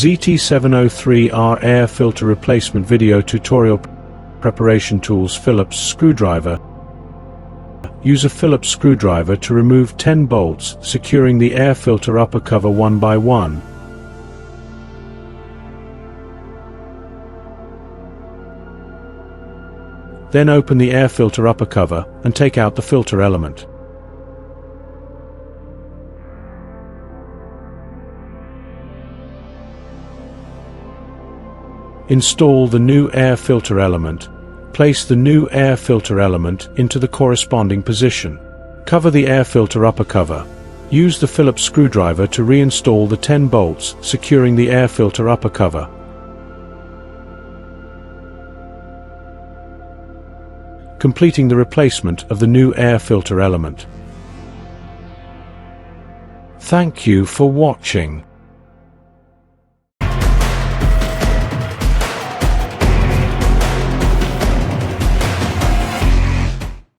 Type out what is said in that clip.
ZT703R Air Filter Replacement Video Tutorial. Preparation Tools. Phillips Screwdriver. Use a Phillips screwdriver to remove 10 bolts, securing the air filter upper cover one by one. Then open the air filter upper cover and take out the filter element. Install the new air filter element. Place the new air filter element into the corresponding position. Cover the air filter upper cover. Use the Phillips screwdriver to reinstall the 10 bolts, securing the air filter upper cover. Completing the replacement of the new air filter element. Thank you for watching.